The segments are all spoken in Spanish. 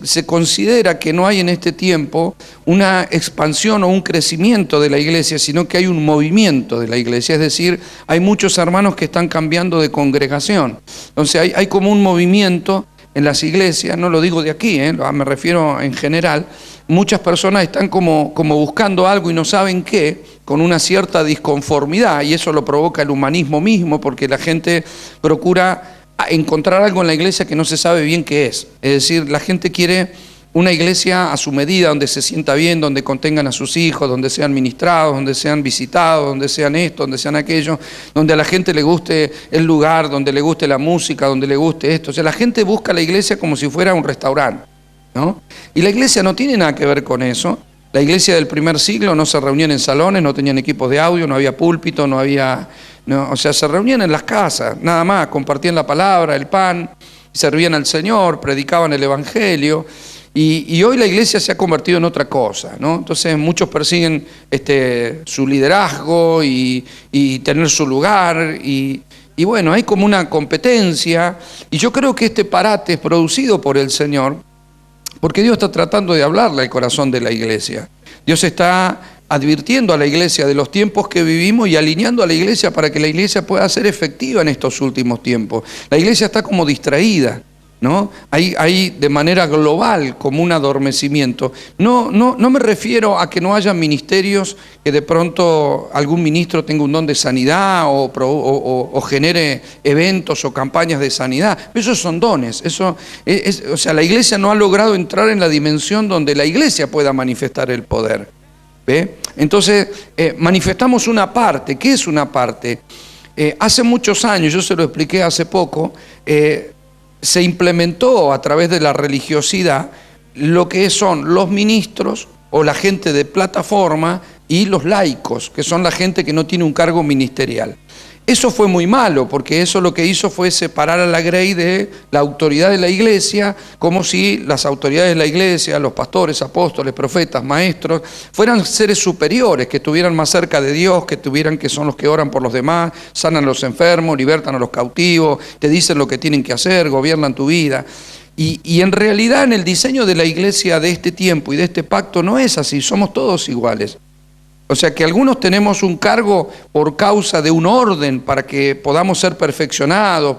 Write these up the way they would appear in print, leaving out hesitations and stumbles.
se considera que no hay en este tiempo una expansión o un crecimiento de la iglesia, sino que hay un movimiento de la iglesia. Es decir, hay muchos hermanos que están cambiando de congregación. Entonces hay como un movimiento en las iglesias, no lo digo de aquí, me refiero en general. Muchas personas están como buscando algo y no saben qué, con una cierta disconformidad, y eso lo provoca el humanismo mismo, porque la gente procura encontrar algo en la iglesia que no se sabe bien qué es. Es decir, la gente quiere una iglesia a su medida, donde se sienta bien, donde contengan a sus hijos, donde sean ministrados, donde sean visitados, donde sean esto, donde sean aquello, donde a la gente le guste el lugar, donde le guste la música, donde le guste esto. O sea, la gente busca la iglesia como si fuera un restaurante, ¿no? Y la iglesia no tiene nada que ver con eso. La iglesia del primer siglo no se reunían en salones, no tenían equipos de audio, no había púlpito, o sea, se reunían en las casas, nada más, compartían la palabra, el pan, servían al Señor, predicaban el Evangelio. Y hoy la iglesia se ha convertido en otra cosa, ¿no? Entonces muchos persiguen su liderazgo y tener su lugar, y bueno, hay como una competencia, y yo creo que este parate es producido por el Señor, porque Dios está tratando de hablarle al corazón de la iglesia. Dios está advirtiendo a la iglesia de los tiempos que vivimos y alineando a la iglesia para que la iglesia pueda ser efectiva en estos últimos tiempos. La iglesia está como distraída, ¿no? Hay de manera global como un adormecimiento. No me refiero a que no haya ministerios, que de pronto algún ministro tenga un don de sanidad o genere eventos o campañas de sanidad. Esos son dones. O sea, la iglesia no ha logrado entrar en la dimensión donde la iglesia pueda manifestar el poder. ¿Ve? Entonces, manifestamos una parte. ¿Qué es una parte? Hace muchos años, yo se lo expliqué hace poco, se implementó a través de la religiosidad lo que son los ministros o la gente de plataforma y los laicos, que son la gente que no tiene un cargo ministerial. Eso fue muy malo, porque eso lo que hizo fue separar a la grey de la autoridad de la iglesia, como si las autoridades de la iglesia, los pastores, apóstoles, profetas, maestros, fueran seres superiores, que estuvieran más cerca de Dios, que son los que oran por los demás, sanan a los enfermos, libertan a los cautivos, te dicen lo que tienen que hacer, gobiernan tu vida. Y en realidad en el diseño de la iglesia de este tiempo y de este pacto no es así, somos todos iguales. O sea que algunos tenemos un cargo por causa de un orden para que podamos ser perfeccionados,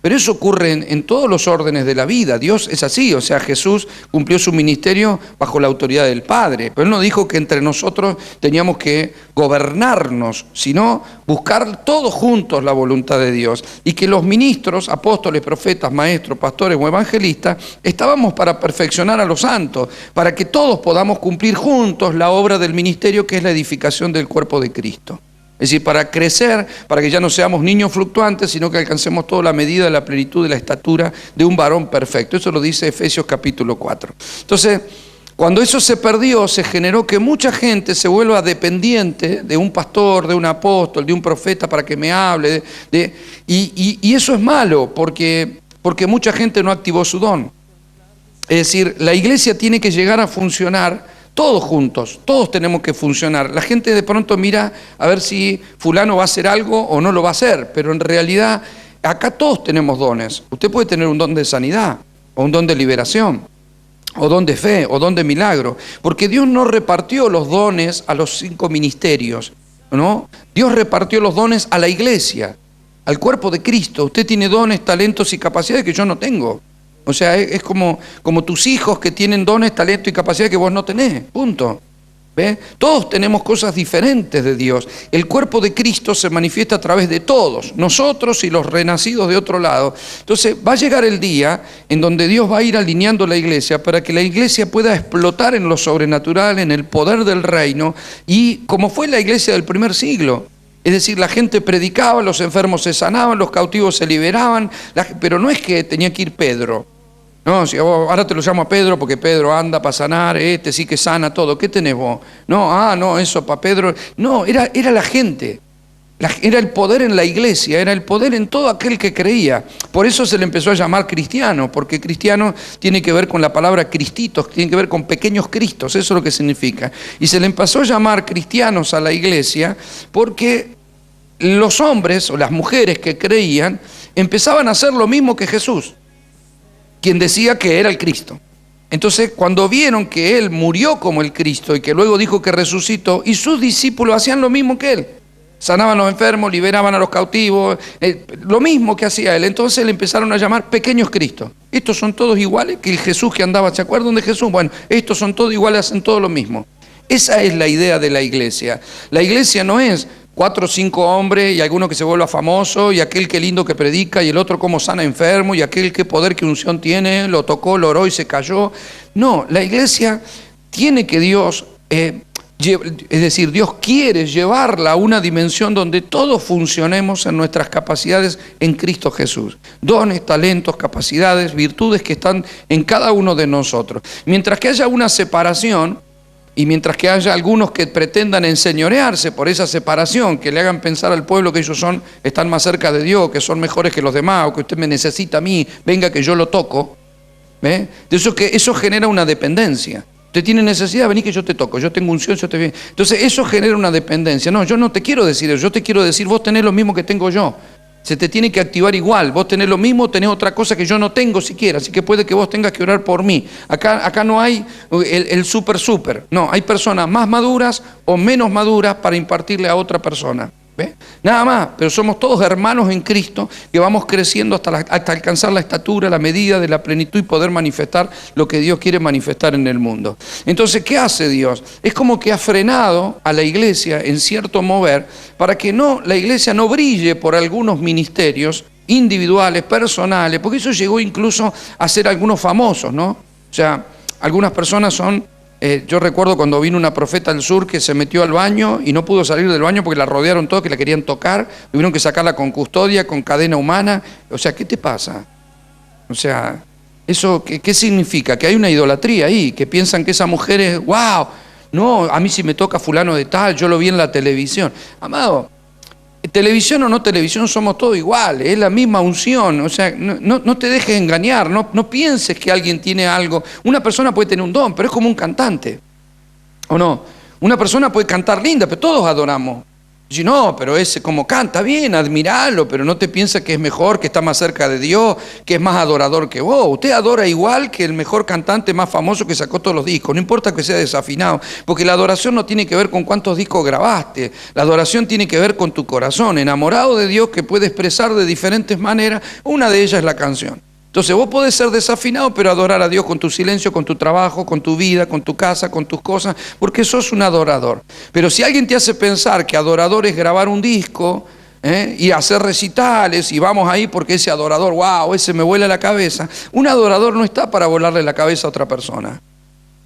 pero eso ocurre en todos los órdenes de la vida. Dios es así, o sea, Jesús cumplió su ministerio bajo la autoridad del Padre, pero Él no dijo que entre nosotros teníamos que gobernarnos, sino buscar todos juntos la voluntad de Dios, y que los ministros, apóstoles, profetas, maestros, pastores o evangelistas estábamos para perfeccionar a los santos, para que todos podamos cumplir juntos la obra del ministerio, que es la edificación del cuerpo de Cristo. Es decir, para crecer, para que ya no seamos niños fluctuantes, sino que alcancemos toda la medida de la plenitud de la estatura de un varón perfecto. Eso lo dice Efesios capítulo 4. Entonces, cuando eso se perdió, se generó que mucha gente se vuelva dependiente de un pastor, de un apóstol, de un profeta para que me hable. Y eso es malo, porque mucha gente no activó su don. Es decir, la iglesia tiene que llegar a funcionar todos juntos, todos tenemos que funcionar. La gente de pronto mira a ver si fulano va a hacer algo o no lo va a hacer, pero en realidad acá todos tenemos dones. Usted puede tener un don de sanidad, o un don de liberación, o don de fe, o don de milagro, porque Dios no repartió los dones a los 5 ministerios, ¿no? Dios repartió los dones a la iglesia, al cuerpo de Cristo. Usted tiene dones, talentos y capacidades que yo no tengo. O sea, es como tus hijos que tienen dones, talentos y capacidades que vos no tenés, punto. ¿Ve? Todos tenemos cosas diferentes de Dios. El cuerpo de Cristo se manifiesta a través de todos, nosotros y los renacidos de otro lado. Entonces va a llegar el día en donde Dios va a ir alineando la iglesia para que la iglesia pueda explotar en lo sobrenatural, en el poder del reino, y como fue la iglesia del primer siglo. Es decir, la gente predicaba, los enfermos se sanaban, los cautivos se liberaban, pero no es que tenía que ir Pedro. No, si ahora te lo llamo a Pedro porque Pedro anda para sanar, sí que sana todo. ¿Qué tenés vos? No, eso para Pedro. No, era la gente. Era el poder en la iglesia, era el poder en todo aquel que creía. Por eso se le empezó a llamar cristiano, porque cristiano tiene que ver con la palabra cristitos, tiene que ver con pequeños cristos, eso es lo que significa. Y se le empezó a llamar cristianos a la iglesia porque los hombres o las mujeres que creían empezaban a hacer lo mismo que Jesús, quien decía que era el Cristo. Entonces, cuando vieron que Él murió como el Cristo y que luego dijo que resucitó, y sus discípulos hacían lo mismo que Él. Sanaban a los enfermos, liberaban a los cautivos, lo mismo que hacía Él. Entonces le empezaron a llamar pequeños Cristos. Estos son todos iguales que el Jesús que andaba. ¿Se acuerdan de Jesús? Bueno, estos son todos iguales, hacen todo lo mismo. Esa es la idea de la iglesia. La iglesia no es 4 o 5 hombres y alguno que se vuelva famoso y aquel que lindo que predica y el otro como sana enfermo y aquel que poder que unción tiene, lo tocó, lo oró y se cayó. No, la iglesia tiene que Dios, es decir, Dios quiere llevarla a una dimensión donde todos funcionemos en nuestras capacidades en Cristo Jesús. Dones, talentos, capacidades, virtudes que están en cada uno de nosotros. Mientras que haya una separación, y mientras que haya algunos que pretendan enseñorearse por esa separación, que le hagan pensar al pueblo que ellos están más cerca de Dios, que son mejores que los demás, o que usted me necesita a mí, venga que yo lo toco, ¿ve? De eso, que eso genera una dependencia. Usted tiene necesidad, vení que yo te toco, yo tengo unción, yo te veo. Entonces eso genera una dependencia. No, yo no te quiero decir eso, yo te quiero decir, vos tenés lo mismo que tengo yo. Se te tiene que activar igual, vos tenés lo mismo, tenés otra cosa que yo no tengo siquiera, así que puede que vos tengas que orar por mí. Acá no hay el super, no, hay personas más maduras o menos maduras para impartirle a otra persona. ¿Ve? Nada más, pero somos todos hermanos en Cristo que vamos creciendo hasta alcanzar la estatura, la medida de la plenitud y poder manifestar lo que Dios quiere manifestar en el mundo. Entonces, ¿qué hace Dios? Es como que ha frenado a la iglesia en cierto mover para que la iglesia no brille por algunos ministerios individuales, personales, porque eso llegó incluso a ser algunos famosos, ¿no? O sea, algunas personas son... yo recuerdo cuando vino una profeta del sur que se metió al baño y no pudo salir del baño porque la rodearon todos, que la querían tocar, tuvieron que sacarla con custodia, con cadena humana. O sea, ¿qué te pasa? O sea, ¿eso qué significa? Que hay una idolatría ahí, que piensan que esa mujer es, wow, no, a mí si me toca fulano de tal, yo lo vi en la televisión. Amado, televisión o no televisión, somos todos iguales, es la misma unción. O sea, no te dejes engañar, no pienses que alguien tiene algo. Una persona puede tener un don, pero es como un cantante, ¿o no? Una persona puede cantar linda, pero todos adoramos. Y no, pero ese como canta bien, admiralo, pero no te pienses que es mejor, que está más cerca de Dios, que es más adorador que vos. Usted adora igual que el mejor cantante más famoso que sacó todos los discos, no importa que sea desafinado, porque la adoración no tiene que ver con cuántos discos grabaste, la adoración tiene que ver con tu corazón, enamorado de Dios, que puede expresar de diferentes maneras, una de ellas es la canción. Entonces vos podés ser desafinado, pero adorar a Dios con tu silencio, con tu trabajo, con tu vida, con tu casa, con tus cosas, porque sos un adorador. Pero si alguien te hace pensar que adorador es grabar un disco y hacer recitales y vamos ahí porque ese adorador, wow, ese me vuela la cabeza. Un adorador no está para volarle la cabeza a otra persona.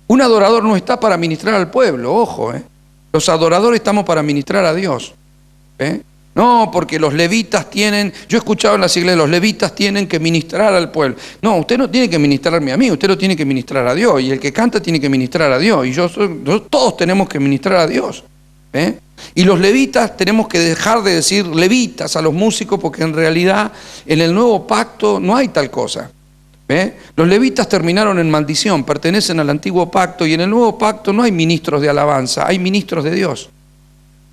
Un adorador no está para ministrar al pueblo, ojo. Los adoradores estamos para ministrar a Dios. No, porque los levitas tienen, yo he escuchado en las iglesias, los levitas tienen que ministrar al pueblo. No, usted no tiene que ministrarme a mí, usted lo tiene que ministrar a Dios. Y el que canta tiene que ministrar a Dios. Y todos tenemos que ministrar a Dios. Y los levitas tenemos que dejar de decir levitas a los músicos, porque en realidad en el nuevo pacto no hay tal cosa. Los levitas terminaron en maldición, pertenecen al antiguo pacto, y en el nuevo pacto no hay ministros de alabanza, hay ministros de Dios.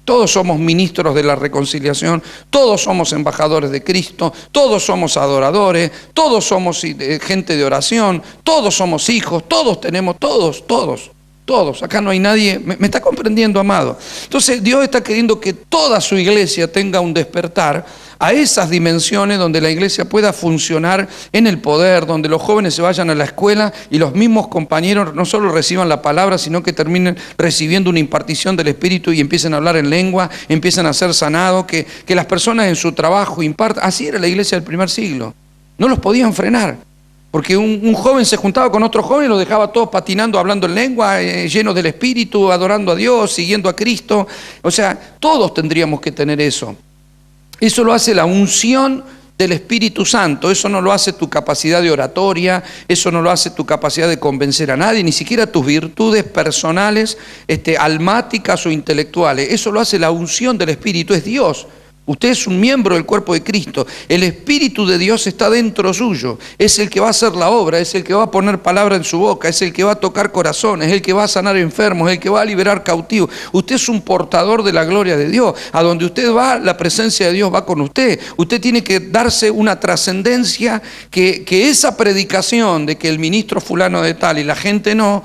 Todos somos ministros de la reconciliación, todos somos embajadores de Cristo, todos somos adoradores, todos somos gente de oración, todos somos hijos, todos tenemos, todos. Acá no hay nadie, ¿me está comprendiendo, amado? Entonces Dios está queriendo que toda su iglesia tenga un despertar a esas dimensiones donde la iglesia pueda funcionar en el poder, donde los jóvenes se vayan a la escuela y los mismos compañeros no solo reciban la palabra, sino que terminen recibiendo una impartición del Espíritu y empiecen a hablar en lengua, empiecen a ser sanados, que las personas en su trabajo impartan. Así era la iglesia del primer siglo. No los podían frenar. Porque un joven se juntaba con otro joven y los dejaba todos patinando, hablando en lengua, llenos del Espíritu, adorando a Dios, siguiendo a Cristo. O sea, todos tendríamos que tener eso. Eso lo hace la unción del Espíritu Santo. Eso no lo hace tu capacidad de oratoria, eso no lo hace tu capacidad de convencer a nadie, ni siquiera tus virtudes personales, almáticas o intelectuales. Eso lo hace la unción del Espíritu, es Dios. Usted es un miembro del cuerpo de Cristo. El Espíritu de Dios está dentro suyo. Es el que va a hacer la obra, es el que va a poner palabra en su boca, es el que va a tocar corazones, es el que va a sanar enfermos, es el que va a liberar cautivos. Usted es un portador de la gloria de Dios. A donde usted va, la presencia de Dios va con usted. Usted tiene que darse una trascendencia que esa predicación de que el ministro fulano de tal y la gente no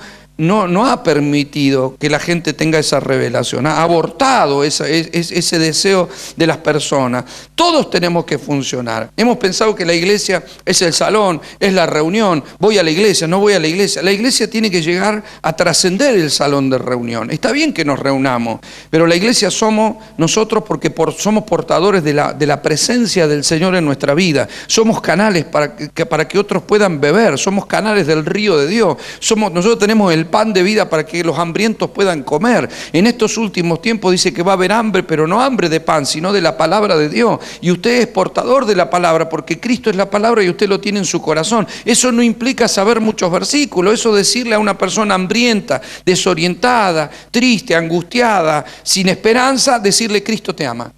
ha permitido que la gente tenga esa revelación, ha abortado ese deseo de las personas. Todos tenemos que funcionar. Hemos pensado que la iglesia es el salón, es la reunión, voy a la iglesia, no voy a la iglesia. La iglesia tiene que llegar a trascender el salón de reunión. Está bien que nos reunamos, pero la iglesia somos nosotros porque somos portadores de la presencia del Señor en nuestra vida. Somos canales para que otros puedan beber, somos canales del río de Dios. Nosotros tenemos el pan de vida para que los hambrientos puedan comer. En estos últimos tiempos dice que va a haber hambre, pero no hambre de pan, sino de la palabra de Dios. Y usted es portador de la palabra, porque Cristo es la palabra y usted lo tiene en su corazón. Eso no implica saber muchos versículos, eso decirle a una persona hambrienta, desorientada, triste, angustiada, sin esperanza, decirle Cristo te ama.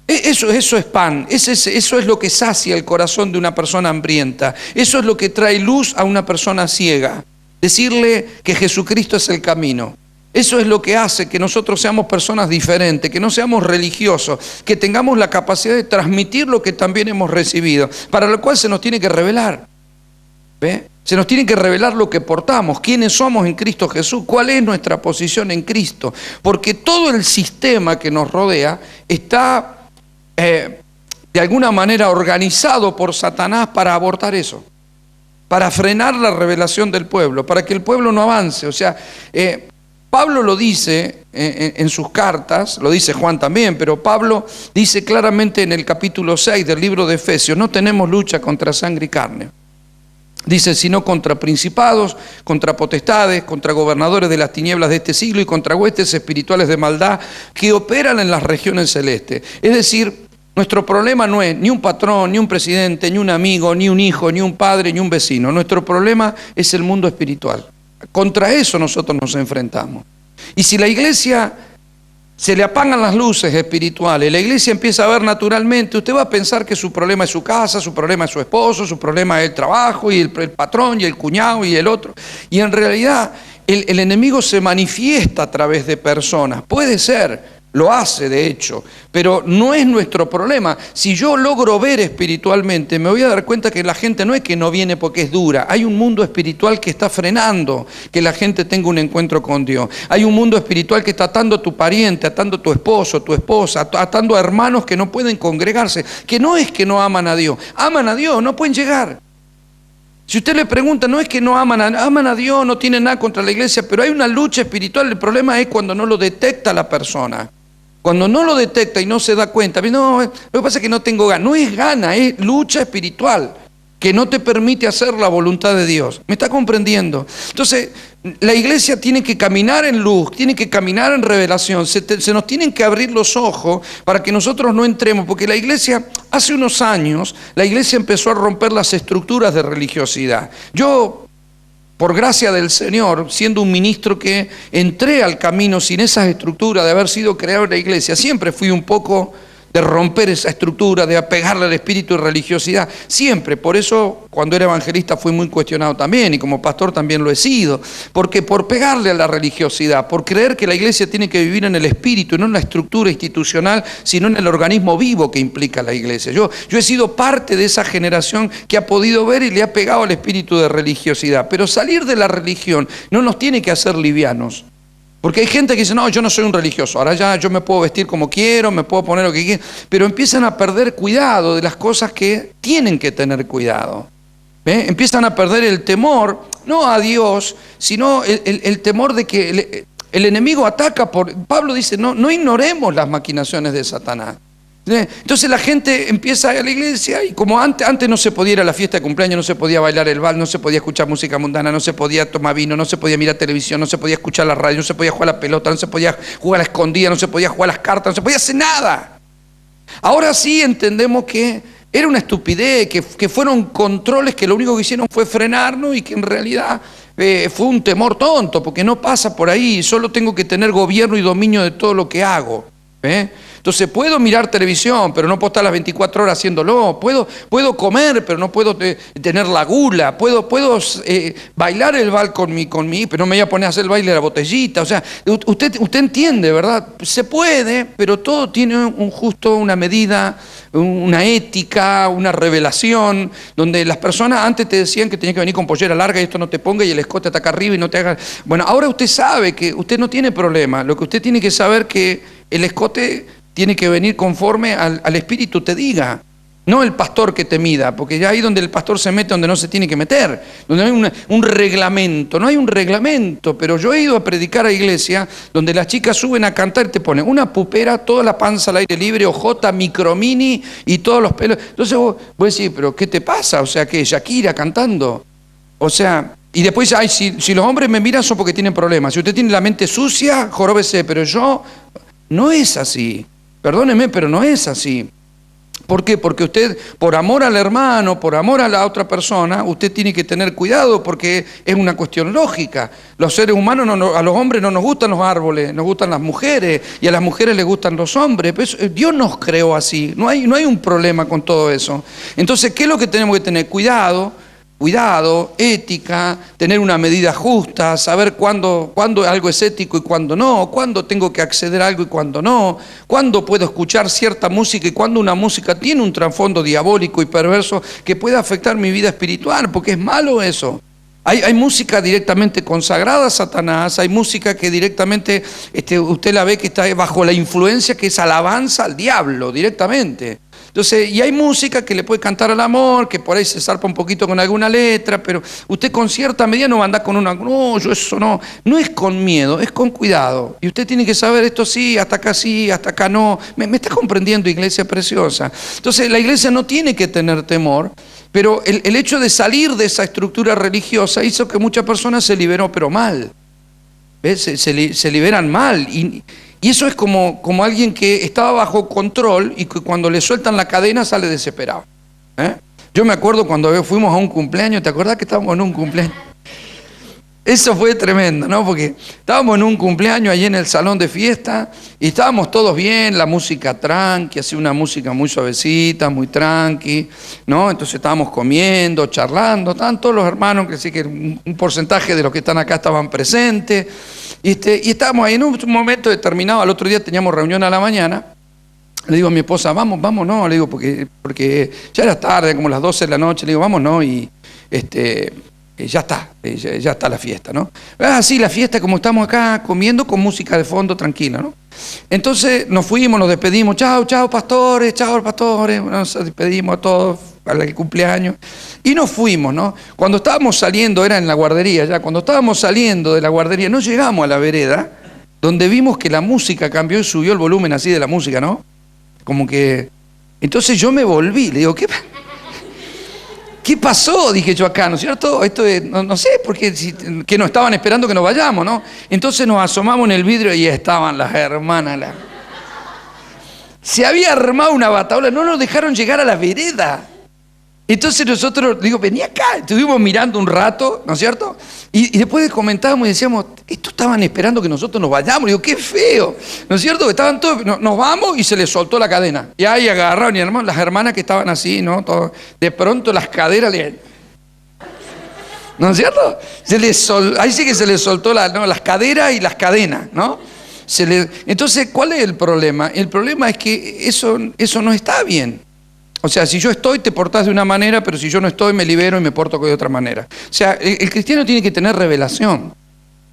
Eso es pan, eso es lo que sacia el corazón de una persona hambrienta. Eso es lo que trae luz a una persona ciega. Decirle que Jesucristo es el camino. Eso es lo que hace que nosotros seamos personas diferentes, que no seamos religiosos, que tengamos la capacidad de transmitir lo que también hemos recibido, para lo cual se nos tiene que revelar. ¿Ve? Se nos tiene que revelar lo que portamos, quiénes somos en Cristo Jesús, cuál es nuestra posición en Cristo, porque todo el sistema que nos rodea está de alguna manera organizado por Satanás para abortar eso, para frenar la revelación del pueblo, para que el pueblo no avance. O sea, Pablo lo dice en sus cartas, lo dice Juan también, pero Pablo dice claramente en el capítulo 6 del libro de Efesios, no tenemos lucha contra sangre y carne. Dice, sino contra principados, contra potestades, contra gobernadores de las tinieblas de este siglo y contra huestes espirituales de maldad que operan en las regiones celestes. Es decir, nuestro problema no es ni un patrón, ni un presidente, ni un amigo, ni un hijo, ni un padre, ni un vecino. Nuestro problema es el mundo espiritual. Contra eso nosotros nos enfrentamos. Y si la iglesia se le apagan las luces espirituales, la iglesia empieza a ver naturalmente, usted va a pensar que su problema es su casa, su problema es su esposo, su problema es el trabajo, y el patrón, y el cuñado, y el otro. Y en realidad el enemigo se manifiesta a través de personas. Puede ser, lo hace de hecho, pero no es nuestro problema. Si yo logro ver espiritualmente, me voy a dar cuenta que la gente no es que no viene porque es dura. Hay un mundo espiritual que está frenando que la gente tenga un encuentro con Dios. Hay un mundo espiritual que está atando a tu pariente, atando a tu esposo, tu esposa, atando a hermanos que no pueden congregarse, que no es que no aman a Dios, no pueden llegar. Si usted le pregunta, no es que no aman a Dios, no tienen nada contra la iglesia, pero hay una lucha espiritual. El problema es cuando no lo detecta la persona. Cuando no lo detecta y no se da cuenta, no, lo que pasa es que no tengo ganas. No es gana, es lucha espiritual que no te permite hacer la voluntad de Dios. ¿Me está comprendiendo? Entonces, la iglesia tiene que caminar en luz, tiene que caminar en revelación. Se nos tienen que abrir los ojos para que nosotros no entremos, porque la iglesia, hace unos años, la iglesia empezó a romper las estructuras de religiosidad. Yo, por gracia del Señor, siendo un ministro que entré al camino sin esas estructuras de haber sido creado en la iglesia, siempre fui un poco de romper esa estructura, de apegarle al espíritu de religiosidad, siempre. Por eso, cuando era evangelista fui muy cuestionado también, y como pastor también lo he sido, porque por pegarle a la religiosidad, por creer que la iglesia tiene que vivir en el espíritu, no en la estructura institucional, sino en el organismo vivo que implica la iglesia. Yo he sido parte de esa generación que ha podido ver y le ha pegado al espíritu de religiosidad, pero salir de la religión no nos tiene que hacer livianos. Porque hay gente que dice, no, yo no soy un religioso, ahora ya yo me puedo vestir como quiero, me puedo poner lo que quiero, pero empiezan a perder cuidado de las cosas que tienen que tener cuidado. ¿Ve? Empiezan a perder el temor, no a Dios, sino el temor de que el enemigo ataca. Pablo dice, no ignoremos las maquinaciones de Satanás. Entonces la gente empieza a ir a la iglesia y como antes no se podía ir a la fiesta de cumpleaños, no se podía bailar el vals, no se podía escuchar música mundana, no se podía tomar vino, no se podía mirar televisión, no se podía escuchar la radio, no se podía jugar a la pelota, no se podía jugar a la escondida, no se podía jugar a las cartas, no se podía hacer nada. Ahora sí entendemos que era una estupidez, que fueron controles que lo único que hicieron fue frenarnos y que en realidad fue un temor tonto, porque no pasa por ahí, solo tengo que tener gobierno y dominio de todo lo que hago. Entonces puedo mirar televisión, pero no puedo estar las 24 horas haciéndolo. Puedo comer, pero no puedo tener la gula. Puedo bailar el vals con mi, pero no me voy a poner a hacer el baile de la botellita. O sea, usted entiende, ¿verdad? Se puede, pero todo tiene una medida, una ética, una revelación, donde las personas antes te decían que tenías que venir con pollera larga y esto no te ponga y el escote está acá arriba y no te haga... Bueno, ahora usted sabe que usted no tiene problema. Lo que usted tiene que saber que el escote tiene que venir conforme al Espíritu te diga. No el pastor que te mida, porque ya ahí donde el pastor se mete donde no se tiene que meter, donde hay un reglamento, no hay un reglamento, pero yo he ido a predicar a iglesia donde las chicas suben a cantar y te ponen una pupera, toda la panza al aire libre, ojota, micromini y todos los pelos. Entonces vos decís, pero ¿qué te pasa? O sea, ¿qué? Shakira cantando. O sea, y después, ay, si los hombres me miran son porque tienen problemas. Si usted tiene la mente sucia, joróbese, pero yo, no es así. Perdóneme, pero no es así. ¿Por qué? Porque usted, por amor al hermano, por amor a la otra persona, usted tiene que tener cuidado porque es una cuestión lógica. Los seres humanos, a los hombres no nos gustan los árboles, nos gustan las mujeres y a las mujeres les gustan los hombres. Pero Dios nos creó así, no hay un problema con todo eso. Entonces, ¿qué es lo que tenemos que tener? Cuidado, ética, tener una medida justa, saber cuándo algo es ético y cuándo no, cuándo tengo que acceder a algo y cuándo no, cuándo puedo escuchar cierta música y cuándo una música tiene un trasfondo diabólico y perverso que puede afectar mi vida espiritual, porque es malo eso. Hay música directamente consagrada a Satanás, hay música que directamente usted la ve que está bajo la influencia, que es alabanza al diablo directamente. Entonces, y hay música que le puede cantar al amor, que por ahí se zarpa un poquito con alguna letra, pero usted con cierta medida no va a andar con no, yo eso no es con miedo, es con cuidado. Y usted tiene que saber esto sí, hasta acá no. ¿Me está comprendiendo, iglesia preciosa? Entonces, la iglesia no tiene que tener temor, pero el hecho de salir de esa estructura religiosa hizo que muchas personas se liberó, pero mal. ¿Ves? Se liberan mal. Y eso es como alguien que estaba bajo control y que cuando le sueltan la cadena sale desesperado. Yo me acuerdo cuando fuimos a un cumpleaños, ¿te acordás que estábamos en un cumpleaños? Eso fue tremendo, ¿no? Porque estábamos en un cumpleaños allí en el salón de fiesta y estábamos todos bien, la música tranqui, así una música muy suavecita, muy tranqui, ¿no? Entonces estábamos comiendo, charlando, estaban todos los hermanos, que sí que un porcentaje de los que están acá estaban presentes. Y estábamos ahí en un momento determinado, al otro día teníamos reunión a la mañana, le digo a mi esposa, vamos, no, le digo, porque ya era tarde, como las 12 de la noche, le digo, vamos, no, y ya está la fiesta, ¿no? Sí, la fiesta, como estamos acá comiendo con música de fondo tranquila, ¿no? Entonces nos fuimos, nos despedimos, chao pastores, nos despedimos a todos para el cumpleaños y nos fuimos, ¿no? Cuando estábamos saliendo, era en la guardería ya, cuando estábamos saliendo de la guardería, no llegamos a la vereda, donde vimos que la música cambió y subió el volumen así de la música, ¿no? Como que... Entonces yo me volví, le digo, ¿qué pasó? Dije yo acá, ¿no es cierto? Esto es, no sé, porque que nos estaban esperando que nos vayamos, ¿no? Entonces nos asomamos en el vidrio y estaban las hermanas. Se había armado una bataola, no nos dejaron llegar a la vereda. Entonces nosotros, digo, vení acá, estuvimos mirando un rato, ¿no es cierto? Y después comentábamos y decíamos, estos estaban esperando que nosotros nos vayamos. Digo, qué feo, ¿no es cierto? Estaban todos, nos vamos y se les soltó la cadena. Y ahí agarraron, y hermano, las hermanas que estaban así, ¿no? Todo, de pronto las caderas ¿no es cierto? Ahí sí que se les soltó las caderas y las cadenas, ¿no? Entonces, ¿cuál es el problema? El problema es que eso no está bien. O sea, si yo estoy, te portás de una manera, pero si yo no estoy, me libero y me porto de otra manera. O sea, el cristiano tiene que tener revelación.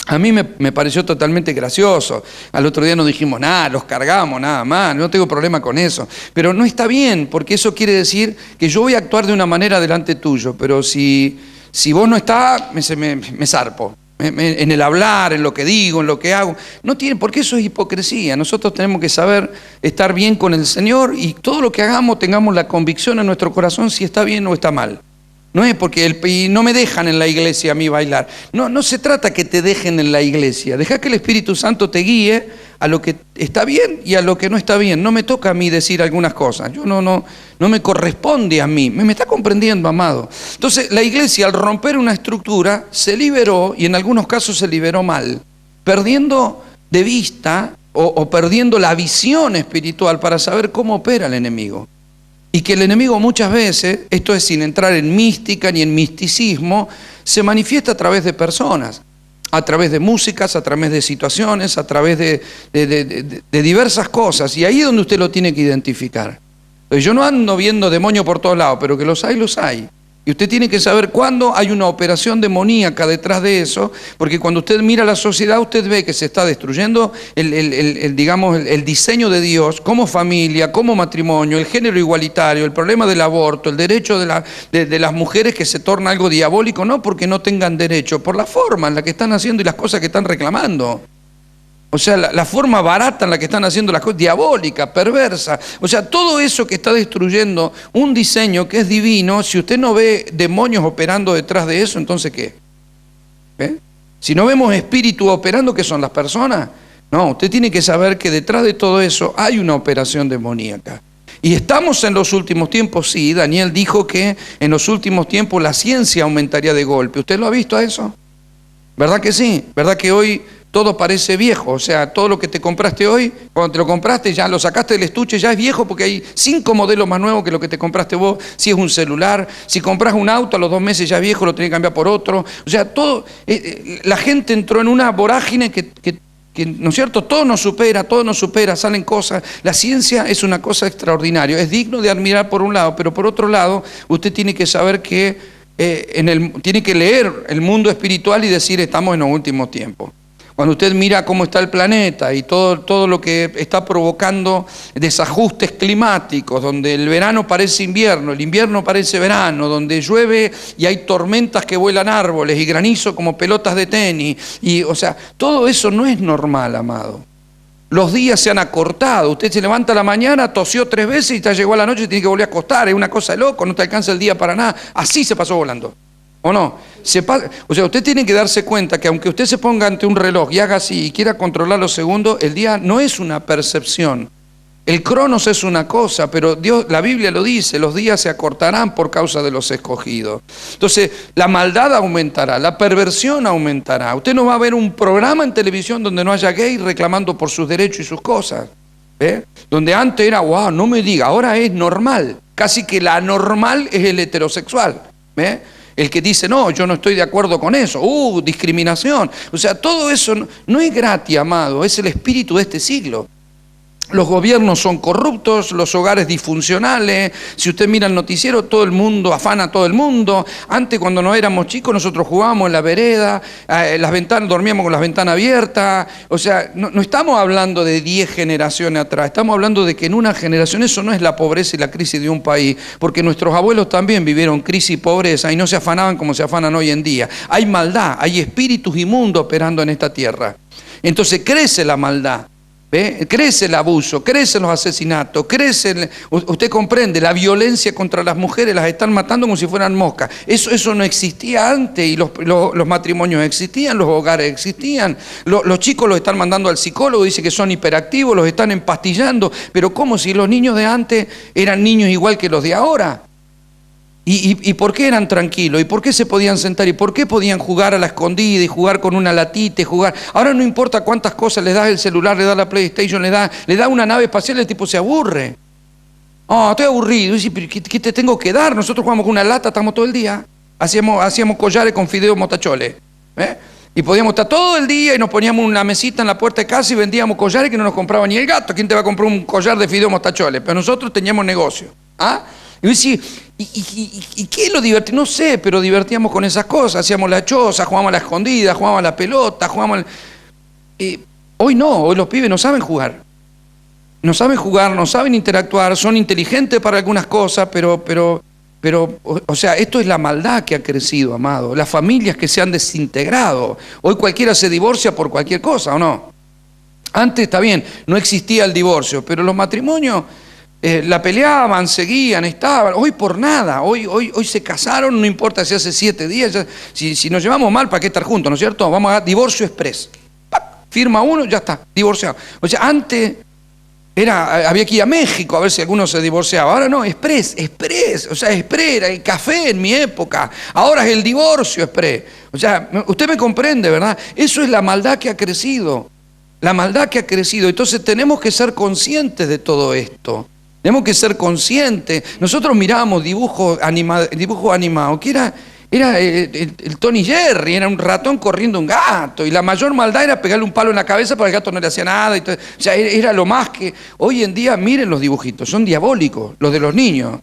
A mí me pareció totalmente gracioso. Al otro día no dijimos nada, los cargamos nada más, no tengo problema con eso. Pero no está bien, porque eso quiere decir que yo voy a actuar de una manera delante tuyo, pero si vos no estás, me zarpo. En el hablar, en lo que digo, en lo que hago. No tiene, porque eso es hipocresía. Nosotros tenemos que saber estar bien con el Señor y todo lo que hagamos tengamos la convicción en nuestro corazón si está bien o está mal. No es porque y no me dejan en la iglesia a mí bailar. No se trata que te dejen en la iglesia. Deja que el Espíritu Santo te guíe a lo que está bien y a lo que no está bien. No me toca a mí decir algunas cosas. Yo no me corresponde a mí. ¿Me está comprendiendo, amado? Entonces, la iglesia, al romper una estructura, se liberó, y en algunos casos se liberó mal, perdiendo de vista o perdiendo la visión espiritual para saber cómo opera el enemigo. Y que el enemigo muchas veces, esto es sin entrar en mística ni en misticismo, se manifiesta a través de personas, a través de músicas, a través de situaciones, a través de diversas cosas. Y ahí es donde usted lo tiene que identificar. Entonces, yo no ando viendo demonios por todos lados, pero que los hay, los hay. Y usted tiene que saber cuándo hay una operación demoníaca detrás de eso, porque cuando usted mira la sociedad, usted ve que se está destruyendo el diseño de Dios como familia, como matrimonio, el género igualitario, el problema del aborto, el derecho de las mujeres que se torna algo diabólico, no porque no tengan derecho, por la forma en la que están haciendo y las cosas que están reclamando. O sea, la forma barata en la que están haciendo las cosas, diabólica, perversa. O sea, todo eso que está destruyendo un diseño que es divino, si usted no ve demonios operando detrás de eso, entonces ¿qué? ¿Eh? Si no vemos espíritu operando, ¿qué son las personas? No, usted tiene que saber que detrás de todo eso hay una operación demoníaca. Y estamos en los últimos tiempos, sí. Daniel dijo que en los últimos tiempos la ciencia aumentaría de golpe. ¿Usted lo ha visto a eso? ¿Verdad que sí? ¿Verdad que hoy todo parece viejo? O sea, todo lo que te compraste hoy, cuando te lo compraste, ya lo sacaste del estuche, ya es viejo porque hay 5 modelos más nuevos que lo que te compraste vos. Si es un celular, si compras un auto, a los 2 meses ya es viejo, lo tenés que cambiar por otro. O sea, todo, la gente entró en una vorágine que, ¿no es cierto? Todo nos supera, salen cosas. La ciencia es una cosa extraordinaria, es digno de admirar por un lado, pero por otro lado, usted tiene que saber que tiene que leer el mundo espiritual y decir, estamos en los últimos tiempos. Cuando usted mira cómo está el planeta y todo lo que está provocando desajustes climáticos, donde el verano parece invierno, el invierno parece verano, donde llueve y hay tormentas que vuelan árboles y granizo como pelotas de tenis, y, o sea, todo eso no es normal, amado. Los días se han acortado, usted se levanta a la mañana, tosió 3 veces y ya llegó a la noche y tiene que volver a acostar, es una cosa de loco, no te alcanza el día para nada, así se pasó volando. ¿O no? O sea, usted tiene que darse cuenta que aunque usted se ponga ante un reloj y haga así y quiera controlar los segundos, el día no es una percepción. El cronos es una cosa, pero Dios, la Biblia lo dice, los días se acortarán por causa de los escogidos. Entonces, la maldad aumentará, la perversión aumentará. Usted no va a ver un programa en televisión donde no haya gay reclamando por sus derechos y sus cosas. Donde antes era, wow, no me diga, ahora es normal. Casi que la normal es el heterosexual. El que dice, no, yo no estoy de acuerdo con eso, discriminación. O sea, todo eso no es gratis, amado, es el espíritu de este siglo. Los gobiernos son corruptos, los hogares disfuncionales. Si usted mira el noticiero, todo el mundo afana a todo el mundo. Antes, cuando no éramos chicos, nosotros jugábamos en la vereda, las ventanas, dormíamos con las ventanas abiertas. O sea, no estamos hablando de 10 generaciones atrás, estamos hablando de que en una generación eso no es la pobreza y la crisis de un país, porque nuestros abuelos también vivieron crisis y pobreza y no se afanaban como se afanan hoy en día. Hay maldad, hay espíritus inmundos operando en esta tierra. Entonces crece la maldad. Crece el abuso, crecen los asesinatos, usted comprende, la violencia contra las mujeres, las están matando como si fueran moscas. Eso no existía antes, y los matrimonios existían, los hogares existían, los chicos los están mandando al psicólogo, dice que son hiperactivos, los están empastillando, pero ¿cómo si los niños de antes eran niños igual que los de ahora? ¿Y por qué eran tranquilos? ¿Y por qué se podían sentar? ¿Y por qué podían jugar a la escondida y jugar con una latita y jugar? Ahora no importa cuántas cosas le das el celular, le das la PlayStation, le da una nave espacial, el tipo se aburre. Oh, estoy aburrido. Y dice, ¿qué te tengo que dar? Nosotros jugamos con una lata, estamos todo el día. Hacíamos collares con fideos motacholes. Y podíamos estar todo el día y nos poníamos una mesita en la puerta de casa y vendíamos collares que no nos compraba ni el gato. ¿Quién te va a comprar un collar de fideos motacholes? Pero nosotros teníamos negocio. Y decía, ¿y qué es lo divertido? No sé, pero divertíamos con esas cosas. Hacíamos la choza, jugábamos a la escondida, jugábamos a la pelota, hoy no, hoy los pibes no saben jugar. No saben jugar, no saben interactuar, son inteligentes para algunas cosas, pero, o sea, esto es la maldad que ha crecido, amado. Las familias que se han desintegrado. Hoy cualquiera se divorcia por cualquier cosa, ¿o no? Antes, está bien, no existía el divorcio, pero los matrimonios la peleaban, seguían, estaban. Hoy por nada, hoy se casaron, no importa si hace 7 días, si nos llevamos mal, ¿para qué estar juntos, no es cierto? Vamos a divorcio express. Firma uno, ya está, divorciado. O sea, antes había que ir a México a ver si alguno se divorciaba. Ahora no, express. O sea, express, era el café en mi época. Ahora es el divorcio express. O sea, usted me comprende, ¿verdad? Eso es la maldad que ha crecido. la maldad que ha crecido. Entonces tenemos que ser conscientes de todo esto. Tenemos que ser conscientes. Nosotros mirábamos dibujo animado, que era el Tony Jerry, era un ratón corriendo un gato, y la mayor maldad era pegarle un palo en la cabeza para que el gato no le hacía nada. O sea, era lo más que... Hoy en día, miren los dibujitos, son diabólicos, los de los niños.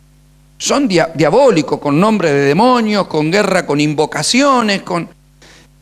Son diabólicos, con nombre de demonios, con guerra, con invocaciones, con...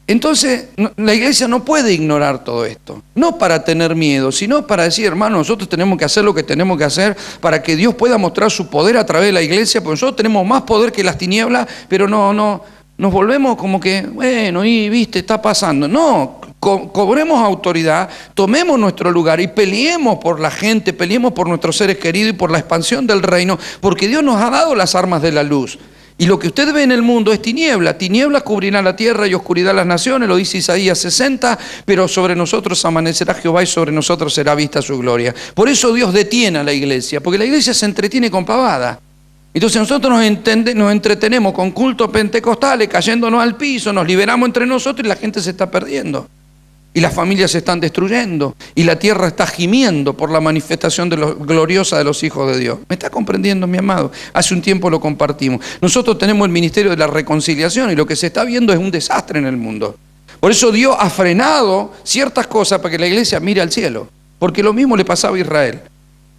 Entonces, la iglesia no puede ignorar todo esto, no para tener miedo, sino para decir, hermano, nosotros tenemos que hacer lo que tenemos que hacer para que Dios pueda mostrar su poder a través de la iglesia, porque nosotros tenemos más poder que las tinieblas, pero no nos volvemos como que, bueno, y viste, está pasando. No, cobremos autoridad, tomemos nuestro lugar y peleemos por la gente, peleemos por nuestros seres queridos y por la expansión del reino, porque Dios nos ha dado las armas de la luz. Y lo que usted ve en el mundo es tiniebla. Tinieblas cubrirá la tierra y oscuridad las naciones, lo dice Isaías 60, pero sobre nosotros amanecerá Jehová y sobre nosotros será vista su gloria. Por eso Dios detiene a la iglesia, porque la iglesia se entretiene con pavada. Entonces nosotros nos entretenemos con cultos pentecostales, cayéndonos al piso, nos liberamos entre nosotros y la gente se está perdiendo. Y las familias se están destruyendo, y la tierra está gimiendo por la manifestación gloriosa de los hijos de Dios. ¿Me está comprendiendo, mi amado? Hace un tiempo lo compartimos. Nosotros tenemos el ministerio de la reconciliación, y lo que se está viendo es un desastre en el mundo. Por eso Dios ha frenado ciertas cosas para que la iglesia mire al cielo, porque lo mismo le pasaba a Israel.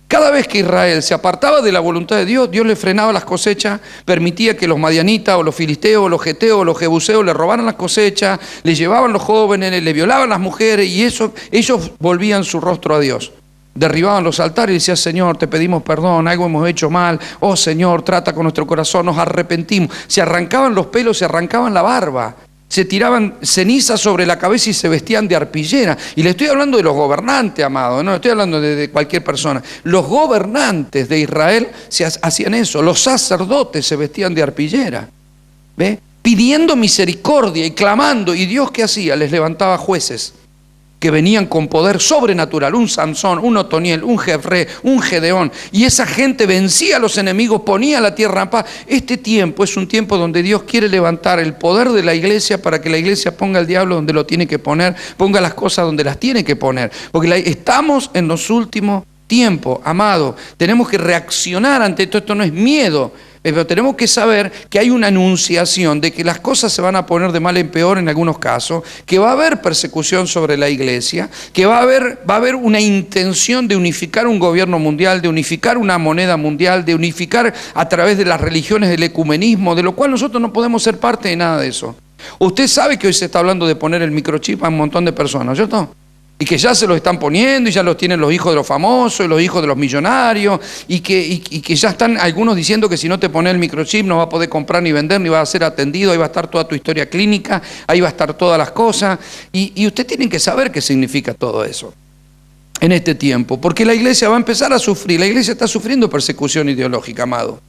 Cada vez que Israel se apartaba de la voluntad de Dios, Dios le frenaba las cosechas, permitía que los madianitas o los filisteos o los geteos o los jebuseos le robaran las cosechas, le llevaban los jóvenes, le violaban las mujeres, y ellos volvían su rostro a Dios. Derribaban los altares y decían, Señor, te pedimos perdón, algo hemos hecho mal, oh Señor, trata con nuestro corazón, nos arrepentimos. Se arrancaban los pelos, se arrancaban la barba, se tiraban cenizas sobre la cabeza y se vestían de arpillera. Y le estoy hablando de los gobernantes, amado, no estoy hablando de cualquier persona. Los gobernantes de Israel hacían eso, los sacerdotes se vestían de arpillera, ¿ve? Pidiendo misericordia y clamando. ¿Y Dios qué hacía? Les levantaba jueces que venían con poder sobrenatural, un Sansón, un Otoniel, un Jefré, un Gedeón, y esa gente vencía a los enemigos, ponía la tierra en paz. Este tiempo es un tiempo donde Dios quiere levantar el poder de la iglesia para que la iglesia ponga al diablo donde lo tiene que poner, ponga las cosas donde las tiene que poner, porque estamos en los últimos tiempos, amado. Tenemos que reaccionar ante esto. Esto no es miedo, pero tenemos que saber que hay una anunciación de que las cosas se van a poner de mal en peor en algunos casos, que va a haber persecución sobre la iglesia, que va a haber una intención de unificar un gobierno mundial, de unificar una moneda mundial, de unificar a través de las religiones del ecumenismo, de lo cual nosotros no podemos ser parte de nada de eso. Usted sabe que hoy se está hablando de poner el microchip a un montón de personas, ¿cierto? Y que ya se lo están poniendo, y ya los tienen los hijos de los famosos, y los hijos de los millonarios, y que ya están algunos diciendo que si no te pones el microchip no vas a poder comprar ni vender, ni vas a ser atendido, ahí va a estar toda tu historia clínica, ahí va a estar todas las cosas, y usted tiene que saber qué significa todo eso en este tiempo, porque la iglesia va a empezar a sufrir. La iglesia está sufriendo persecución ideológica, amado.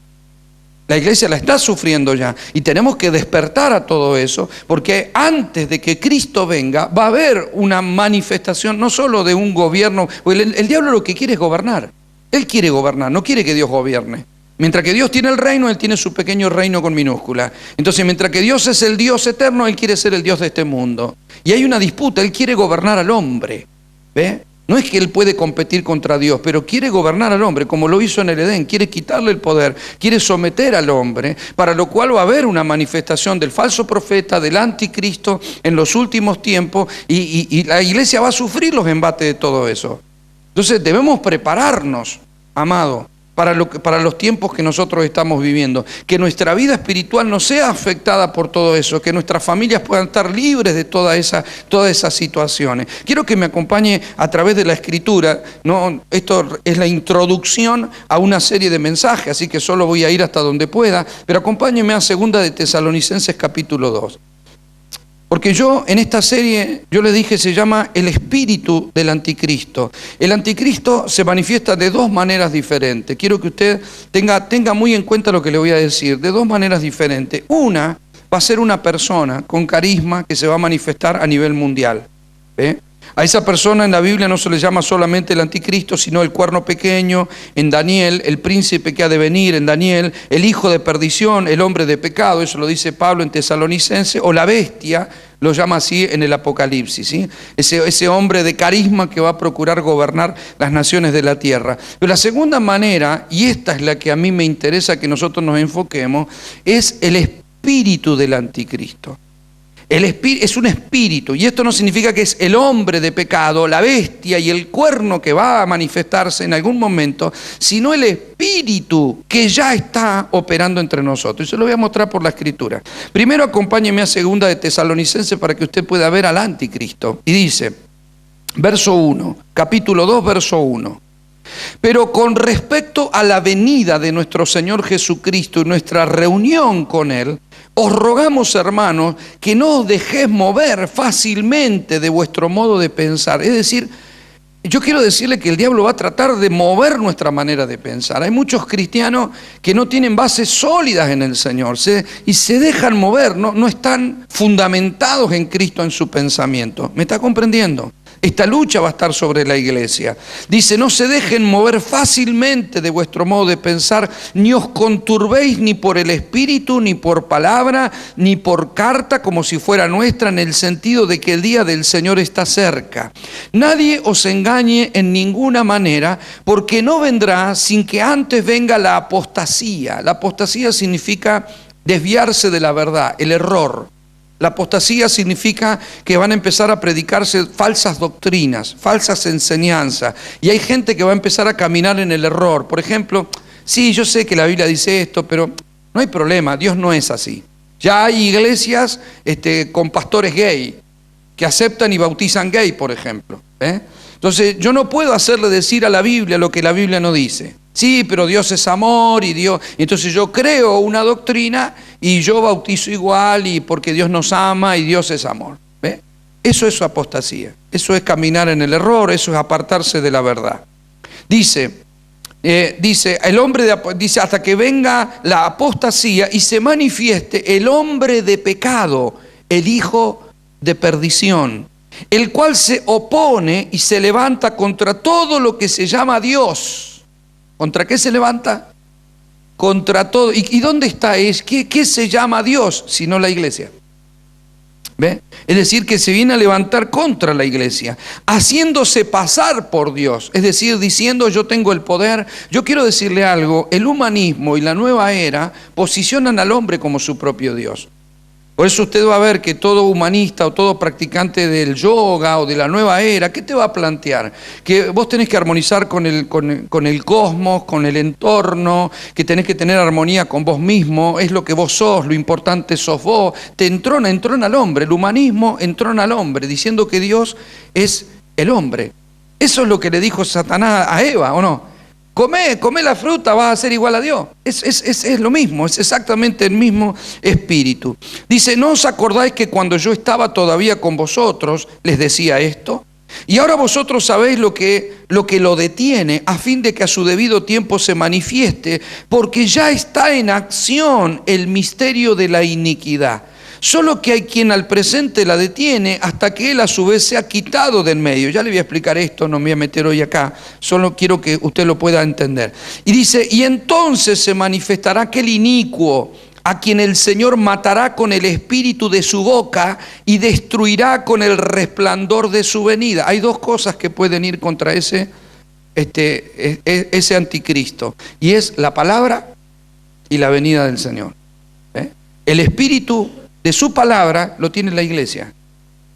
La iglesia la está sufriendo ya, y tenemos que despertar a todo eso, porque antes de que Cristo venga va a haber una manifestación no solo de un gobierno. El diablo lo que quiere es gobernar. Él quiere gobernar, no quiere que Dios gobierne. Mientras que Dios tiene el reino, Él tiene su pequeño reino con minúscula. Entonces, mientras que Dios es el Dios eterno, Él quiere ser el Dios de este mundo. Y hay una disputa, Él quiere gobernar al hombre, ¿ve? No es que Él puede competir contra Dios, pero quiere gobernar al hombre, como lo hizo en el Edén. Quiere quitarle el poder, quiere someter al hombre, para lo cual va a haber una manifestación del falso profeta, del anticristo en los últimos tiempos, y la iglesia va a sufrir los embates de todo eso. Entonces debemos prepararnos, amado, para los tiempos que nosotros estamos viviendo, que nuestra vida espiritual no sea afectada por todo eso, que nuestras familias puedan estar libres de todas esas situaciones. Quiero que me acompañe a través de la Escritura, ¿no? Esto es la introducción a una serie de mensajes, así que solo voy a ir hasta donde pueda, pero acompáñeme a 2 de Tesalonicenses capítulo 2. Porque en esta serie, yo le dije, se llama el espíritu del anticristo. El anticristo se manifiesta de dos maneras diferentes. Quiero que usted tenga muy en cuenta lo que le voy a decir, de dos maneras diferentes. Una va a ser una persona con carisma que se va a manifestar a nivel mundial, ¿ve? A esa persona en la Biblia no se le llama solamente el anticristo, sino el cuerno pequeño en Daniel, el príncipe que ha de venir en Daniel, el hijo de perdición, el hombre de pecado, eso lo dice Pablo en Tesalonicenses, o la bestia, lo llama así en el Apocalipsis, ¿sí? Ese hombre de carisma que va a procurar gobernar las naciones de la tierra. Pero la segunda manera, y esta es la que a mí me interesa que nosotros nos enfoquemos, es el espíritu del anticristo. Es un espíritu, y esto no significa que es el hombre de pecado, la bestia y el cuerno que va a manifestarse en algún momento, sino el espíritu que ya está operando entre nosotros. Y se lo voy a mostrar por la Escritura. Primero acompáñeme a 2 de Tesalonicenses para que usted pueda ver al anticristo. Y dice, verso 1, capítulo 2, verso 1. Pero con respecto a la venida de nuestro Señor Jesucristo y nuestra reunión con Él, os rogamos, hermanos, que no os dejéis mover fácilmente de vuestro modo de pensar. Es decir, yo quiero decirle que el diablo va a tratar de mover nuestra manera de pensar. Hay muchos cristianos que no tienen bases sólidas en el Señor y se dejan mover, no están fundamentados en Cristo en su pensamiento. ¿Me está comprendiendo? Esta lucha va a estar sobre la iglesia. Dice, no se dejen mover fácilmente de vuestro modo de pensar, ni os conturbéis ni por el espíritu, ni por palabra, ni por carta, como si fuera nuestra, en el sentido de que el día del Señor está cerca. Nadie os engañe en ninguna manera, porque no vendrá sin que antes venga la apostasía. La apostasía significa desviarse de la verdad, el error. La apostasía significa que van a empezar a predicarse falsas doctrinas, falsas enseñanzas. Y hay gente que va a empezar a caminar en el error. Por ejemplo, sí, yo sé que la Biblia dice esto, pero no hay problema, Dios no es así. Ya hay iglesias con pastores gay, que aceptan y bautizan gay, por ejemplo. Entonces, yo no puedo hacerle decir a la Biblia lo que la Biblia no dice. Sí, pero Dios es amor y Dios... Entonces yo creo una doctrina y yo bautizo igual y porque Dios nos ama y Dios es amor. ¿Ve? Eso es apostasía. Eso es caminar en el error, eso es apartarse de la verdad. Dice el hombre dice hasta que venga la apostasía y se manifieste el hombre de pecado, el hijo de perdición, el cual se opone y se levanta contra todo lo que se llama Dios. ¿Contra qué se levanta? Contra todo. ¿Y dónde está? ¿Qué se llama Dios si no la iglesia? ¿Ve? Es decir, que se viene a levantar contra la iglesia, haciéndose pasar por Dios. Es decir, diciendo yo tengo el poder. Yo quiero decirle algo, el humanismo y la nueva era posicionan al hombre como su propio Dios. Por eso usted va a ver que todo humanista o todo practicante del yoga o de la nueva era, ¿qué te va a plantear? Que vos tenés que armonizar con el cosmos, con el entorno, que tenés que tener armonía con vos mismo, es lo que vos sos, lo importante sos vos. Te entrona al hombre, el humanismo entrona al hombre, diciendo que Dios es el hombre. Eso es lo que le dijo Satanás a Eva, ¿o no? Come la fruta, vas a ser igual a Dios. Es lo mismo, es exactamente el mismo espíritu. Dice, ¿no os acordáis que cuando yo estaba todavía con vosotros, les decía esto? Y ahora vosotros sabéis lo que lo detiene, a fin de que a su debido tiempo se manifieste, porque ya está en acción el misterio de la iniquidad. Solo que hay quien al presente la detiene hasta que él a su vez se ha quitado del medio. Ya le voy a explicar esto, no me voy a meter hoy acá, solo quiero que usted lo pueda entender. Y dice, y entonces se manifestará aquel inicuo a quien el Señor matará con el espíritu de su boca y destruirá con el resplandor de su venida. Hay dos cosas que pueden ir contra ese anticristo, y es la palabra y la venida del Señor. El espíritu de su palabra lo tiene la iglesia.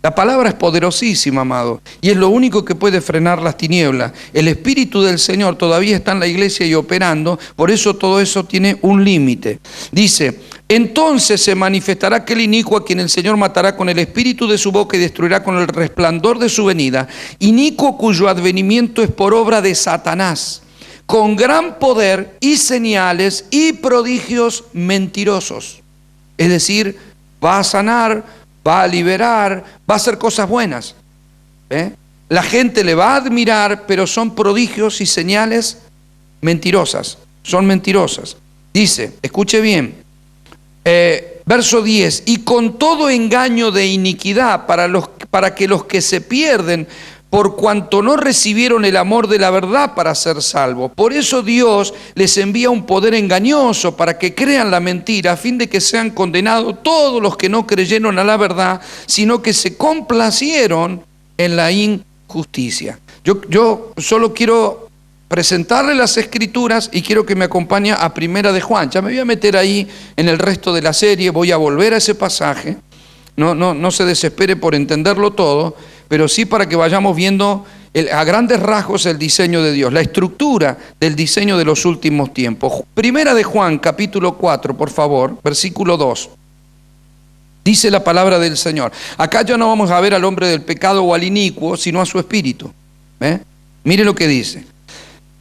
La palabra es poderosísima, amado, y es lo único que puede frenar las tinieblas. El Espíritu del Señor todavía está en la iglesia y operando, por eso todo eso tiene un límite. Dice, entonces se manifestará aquel inicuo a quien el Señor matará con el espíritu de su boca y destruirá con el resplandor de su venida, inicuo cuyo advenimiento es por obra de Satanás, con gran poder y señales y prodigios mentirosos. Es decir, va a sanar, va a liberar, va a hacer cosas buenas. La gente le va a admirar, pero son prodigios y señales mentirosas. Son mentirosas. Dice, escuche bien, verso 10, y con todo engaño de iniquidad para que los que se pierden, por cuanto no recibieron el amor de la verdad para ser salvos. Por eso Dios les envía un poder engañoso para que crean la mentira, a fin de que sean condenados todos los que no creyeron a la verdad, sino que se complacieron en la injusticia. Yo solo quiero presentarle las Escrituras y quiero que me acompañe a Primera de Juan. Ya me voy a meter ahí en el resto de la serie, voy a volver a ese pasaje. No se desespere por entenderlo todo, pero sí para que vayamos viendo a grandes rasgos el diseño de Dios, la estructura del diseño de los últimos tiempos. Primera de Juan, capítulo 4, por favor, versículo 2. Dice la palabra del Señor. Acá ya no vamos a ver al hombre del pecado o al inicuo, sino a su espíritu. Mire lo que dice.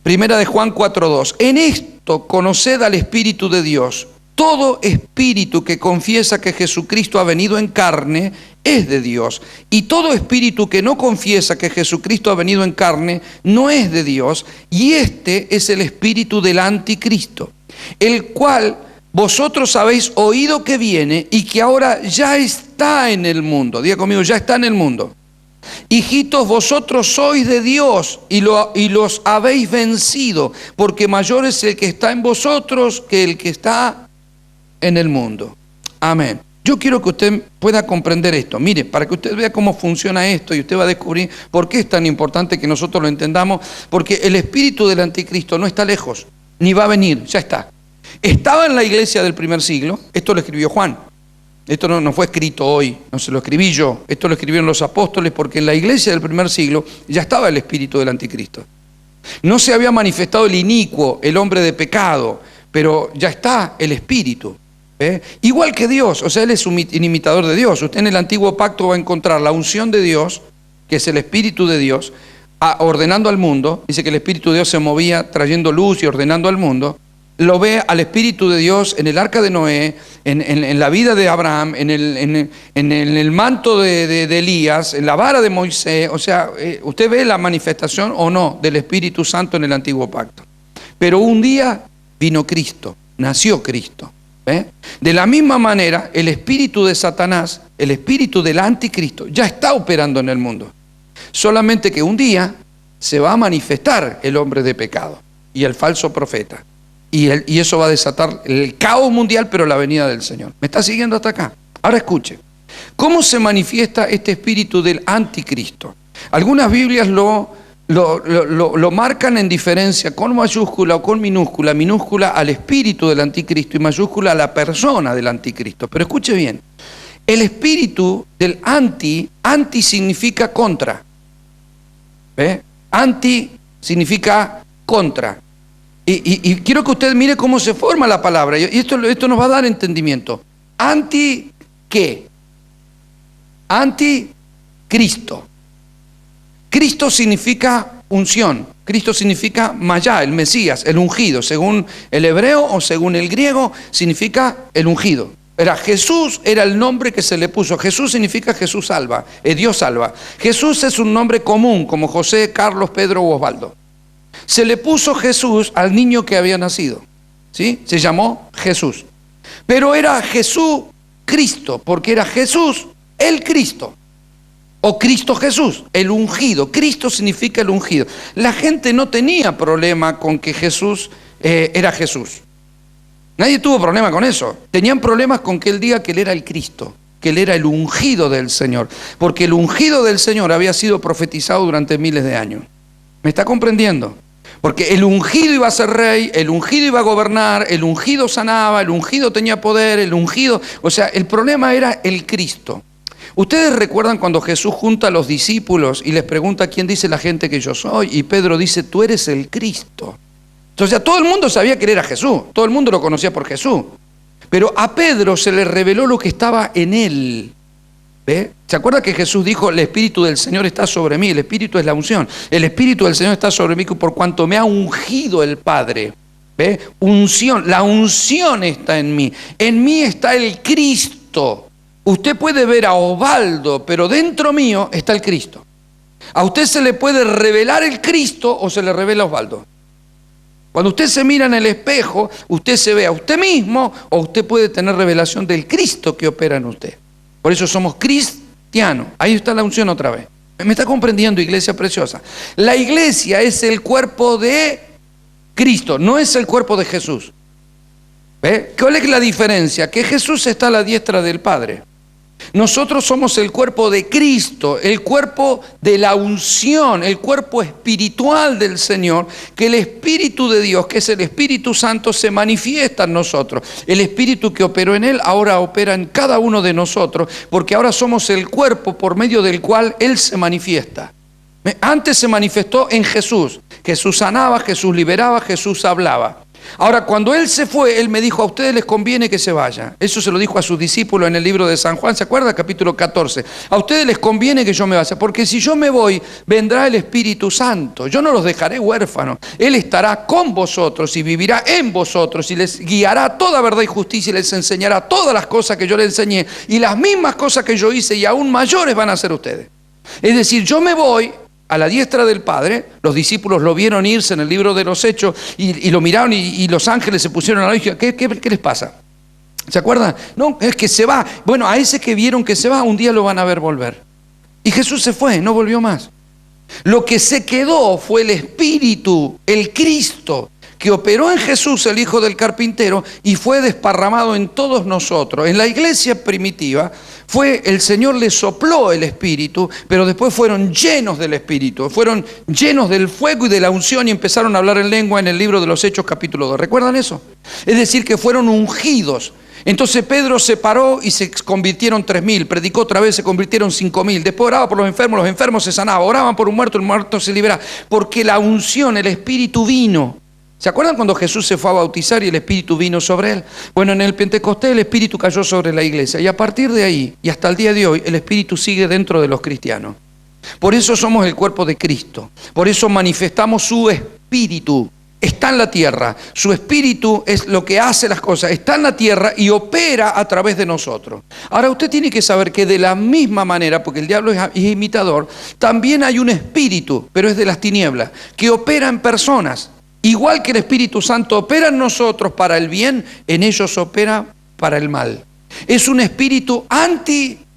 Primera de Juan 4:2. En esto conoced al Espíritu de Dios. Todo espíritu que confiesa que Jesucristo ha venido en carne es de Dios. Y todo espíritu que no confiesa que Jesucristo ha venido en carne no es de Dios. Y este es el espíritu del anticristo, el cual vosotros habéis oído que viene y que ahora ya está en el mundo. Diga conmigo, ya está en el mundo. Hijitos, vosotros sois de Dios y los habéis vencido, porque mayor es el que está en vosotros que el que está en el mundo. Amén. Yo quiero que usted pueda comprender esto. Mire, para que usted vea cómo funciona esto y usted va a descubrir por qué es tan importante que nosotros lo entendamos, porque el espíritu del anticristo no está lejos, ni va a venir, ya está. Estaba en la iglesia del primer siglo, esto lo escribió Juan. Esto no fue escrito hoy, no se lo escribí yo, esto lo escribieron los apóstoles, porque en la iglesia del primer siglo ya estaba el espíritu del anticristo. No se había manifestado el inicuo, el hombre de pecado, pero ya está el espíritu. Igual que Dios, o sea, Él es un imitador de Dios. Usted en el antiguo pacto va a encontrar la unción de Dios, que es el espíritu de Dios, ordenando al mundo. Dice que el espíritu de Dios se movía trayendo luz y ordenando al mundo. Lo ve al espíritu de Dios en el arca de Noé, en la vida de Abraham, en el manto de Elías, en la vara de Moisés. O sea, usted ve la manifestación o no del Espíritu Santo en el antiguo pacto. Pero un día vino Cristo, nació Cristo. De la misma manera, el espíritu de Satanás, el espíritu del anticristo, ya está operando en el mundo. Solamente que un día se va a manifestar el hombre de pecado y el falso profeta. Y eso va a desatar el caos mundial, pero la venida del Señor. ¿Me está siguiendo hasta acá? Ahora escuche. ¿Cómo se manifiesta este espíritu del anticristo? Algunas Biblias lo marcan en diferencia con mayúscula o con minúscula. Minúscula al espíritu del anticristo y mayúscula a la persona del anticristo. Pero escuche bien. El espíritu del anti significa contra. Anti significa contra. Y quiero que usted mire cómo se forma la palabra. Y esto nos va a dar entendimiento. ¿Anti qué? Anticristo. Cristo significa unción. Cristo significa Mayá, el Mesías, el ungido. Según el hebreo o según el griego, significa el ungido. Jesús era el nombre que se le puso. Jesús significa Jesús salva, Dios salva. Jesús es un nombre común, como José, Carlos, Pedro u Osvaldo. Se le puso Jesús al niño que había nacido, ¿sí? Se llamó Jesús. Pero era Jesús Cristo, porque era Jesús el Cristo. O Cristo Jesús, el ungido. Cristo significa el ungido. La gente no tenía problema con que Jesús era Jesús. Nadie tuvo problema con eso. Tenían problemas con que él diga que él era el Cristo, que él era el ungido del Señor. Porque el ungido del Señor había sido profetizado durante miles de años. ¿Me está comprendiendo? Porque el ungido iba a ser rey, el ungido iba a gobernar, el ungido sanaba, el ungido tenía poder, el ungido... O sea, el problema era el Cristo. Ustedes recuerdan cuando Jesús junta a los discípulos y les pregunta quién dice la gente que yo soy, y Pedro dice, tú eres el Cristo. Entonces todo el mundo sabía que él era Jesús, todo el mundo lo conocía por Jesús. Pero a Pedro se le reveló lo que estaba en él. ¿Ve? ¿Se acuerda que Jesús dijo, el Espíritu del Señor está sobre mí? El Espíritu es la unción. El Espíritu del Señor está sobre mí por cuanto me ha ungido el Padre. ¿Ve? Unción, la unción está en mí. En mí está el Cristo. Usted puede ver a Osvaldo, pero dentro mío está el Cristo. A usted se le puede revelar el Cristo o se le revela Osvaldo. Cuando usted se mira en el espejo, usted se ve a usted mismo o usted puede tener revelación del Cristo que opera en usted. Por eso somos cristiano. Ahí está la unción otra vez. ¿Me está comprendiendo, iglesia preciosa? La iglesia es el cuerpo de Cristo, no es el cuerpo de Jesús. ¿Ve? ¿Cuál es la diferencia? Que Jesús está a la diestra del Padre. Nosotros somos el cuerpo de Cristo, el cuerpo de la unción, el cuerpo espiritual del Señor, que el Espíritu de Dios, que es el Espíritu Santo, se manifiesta en nosotros. El Espíritu que operó en Él ahora opera en cada uno de nosotros, porque ahora somos el cuerpo por medio del cual Él se manifiesta. Antes se manifestó en Jesús. Jesús sanaba, Jesús liberaba, Jesús hablaba. Ahora, cuando Él se fue, Él me dijo, a ustedes les conviene que se vaya. Eso se lo dijo a sus discípulos en el libro de San Juan, ¿se acuerda? Capítulo 14. A ustedes les conviene que yo me vaya, porque si yo me voy, vendrá el Espíritu Santo. Yo no los dejaré huérfanos. Él estará con vosotros y vivirá en vosotros y les guiará a toda verdad y justicia y les enseñará todas las cosas que yo les enseñé. Y las mismas cosas que yo hice y aún mayores van a hacer ustedes. Es decir, yo me voy a la diestra del Padre. Los discípulos lo vieron irse en el libro de los Hechos y lo miraron y los ángeles se pusieron a la vista. ¿Qué les pasa? ¿Se acuerdan? No, es que se va. Bueno, a ese que vieron que se va, un día lo van a ver volver. Y Jesús se fue, no volvió más. Lo que se quedó fue el Espíritu, el Cristo, que operó en Jesús, el hijo del carpintero, y fue desparramado en todos nosotros. En la iglesia primitiva el Señor le sopló el Espíritu, pero después fueron llenos del Espíritu, fueron llenos del fuego y de la unción y empezaron a hablar en lengua en el libro de los Hechos capítulo 2. ¿Recuerdan eso? Es decir, que fueron ungidos. Entonces Pedro se paró y se convirtieron 3.000, predicó otra vez, se convirtieron 5.000, después oraba por los enfermos se sanaban, oraban por un muerto, el muerto se liberaba, porque la unción, el Espíritu vino. ¿Se acuerdan cuando Jesús se fue a bautizar y el Espíritu vino sobre él? Bueno, en el Pentecostés el Espíritu cayó sobre la iglesia y a partir de ahí y hasta el día de hoy el Espíritu sigue dentro de los cristianos. Por eso somos el cuerpo de Cristo, por eso manifestamos su Espíritu. Está en la tierra, su Espíritu es lo que hace las cosas, está en la tierra y opera a través de nosotros. Ahora usted tiene que saber que de la misma manera, porque el diablo es imitador, también hay un espíritu, pero es de las tinieblas, que opera en personas. Igual que el Espíritu Santo opera en nosotros para el bien, en ellos opera para el mal. Es un espíritu anticristo.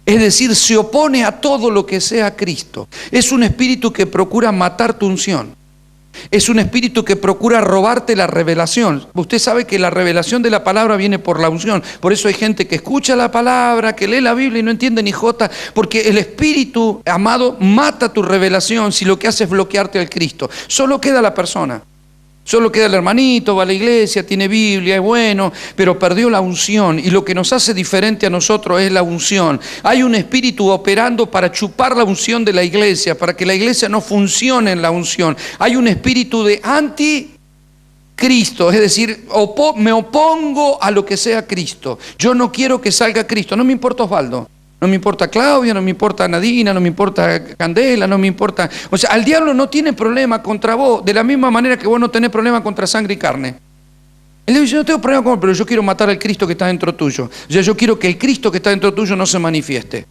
Es decir, se opone a todo lo que sea Cristo. Es un espíritu que procura matar tu unción. Es un espíritu que procura robarte la revelación. Usted sabe que la revelación de la palabra viene por la unción. Por eso hay gente que escucha la palabra, que lee la Biblia y no entiende ni jota, porque el espíritu, amado, mata tu revelación si lo que hace es bloquearte al Cristo. Solo queda la persona. Solo queda el hermanito, va a la iglesia, tiene Biblia, es bueno, pero perdió la unción. Y lo que nos hace diferente a nosotros es la unción. Hay un espíritu operando para chupar la unción de la iglesia, para que la iglesia no funcione en la unción. Hay un espíritu de anticristo, es decir, me opongo a lo que sea Cristo. Yo no quiero que salga Cristo, no me importa Osvaldo. No me importa Claudia, no me importa Nadina, no me importa Candela, no me importa... O sea, al diablo no tiene problema contra vos, de la misma manera que vos no tenés problema contra sangre y carne. Él dice, yo no tengo problema con vos, pero yo quiero matar al Cristo que está dentro tuyo. O sea, yo quiero que el Cristo que está dentro tuyo no se manifieste.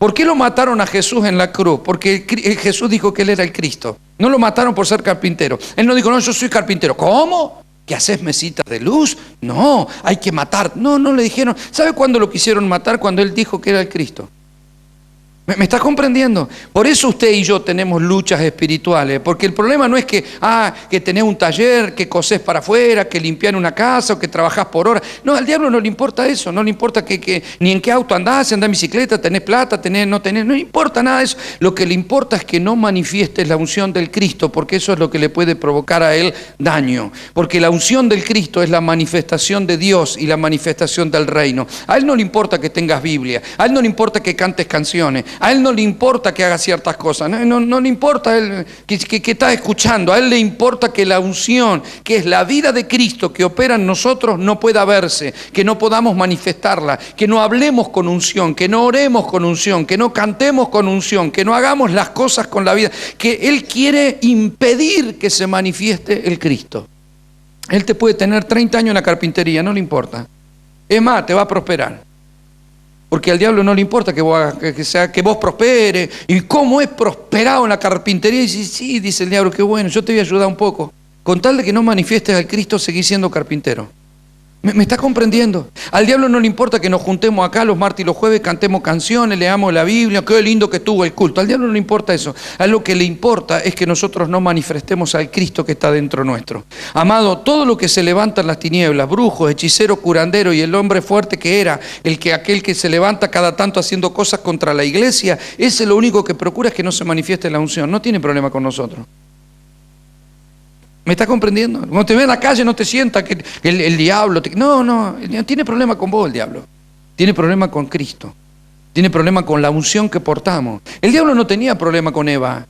¿Por qué lo mataron a Jesús en la cruz? Porque Jesús dijo que Él era el Cristo. No lo mataron por ser carpintero. Él no dijo, no, yo soy carpintero. ¿Cómo? ¿Que haces mesitas de luz? No, hay que matar. No le dijeron. ¿Sabe cuándo lo quisieron matar? Cuando Él dijo que era el Cristo. ¿Me está comprendiendo? Por eso usted y yo tenemos luchas espirituales, porque el problema no es que tenés un taller, que cosés para afuera, que limpiar una casa o que trabajás por hora. No, al diablo no le importa eso, no le importa que ni en qué auto andás, si andás en bicicleta, tenés plata, no le importa nada de eso. Lo que le importa es que no manifiestes la unción del Cristo, porque eso es lo que le puede provocar a él daño. Porque la unción del Cristo es la manifestación de Dios y la manifestación del reino. A él no le importa que tengas Biblia, a él no le importa que cantes canciones, a él no le importa que haga ciertas cosas, no le importa a él que está escuchando, a él le importa que la unción, que es la vida de Cristo que opera en nosotros, no pueda verse, que no podamos manifestarla, que no hablemos con unción, que no oremos con unción, que no cantemos con unción, que no hagamos las cosas con la vida, que él quiere impedir que se manifieste el Cristo. Él te puede tener 30 años en la carpintería, no le importa. Es más, te va a prosperar. Porque al diablo no le importa que vos prosperes. ¿Y cómo es prosperado en la carpintería? Y dice, sí, dice el diablo, qué bueno, yo te voy a ayudar un poco. Con tal de que no manifiestes al Cristo, seguís siendo carpintero. ¿Me está comprendiendo? Al diablo no le importa que nos juntemos acá los martes y los jueves, cantemos canciones, leamos la Biblia, qué lindo que estuvo el culto. Al diablo no le importa eso. A lo que le importa es que nosotros no manifestemos al Cristo que está dentro nuestro. Amado, todo lo que se levanta en las tinieblas, brujos, hechiceros, curanderos y el hombre fuerte que era, aquel que se levanta cada tanto haciendo cosas contra la iglesia, ese lo único que procura es que no se manifieste la unción. No tiene problema con nosotros. ¿Me está comprendiendo? Cuando te ve en la calle no te sienta que el diablo... No tiene problema con vos el diablo. Tiene problema con Cristo. Tiene problema con la unción que portamos. El diablo no tenía problema con Eva.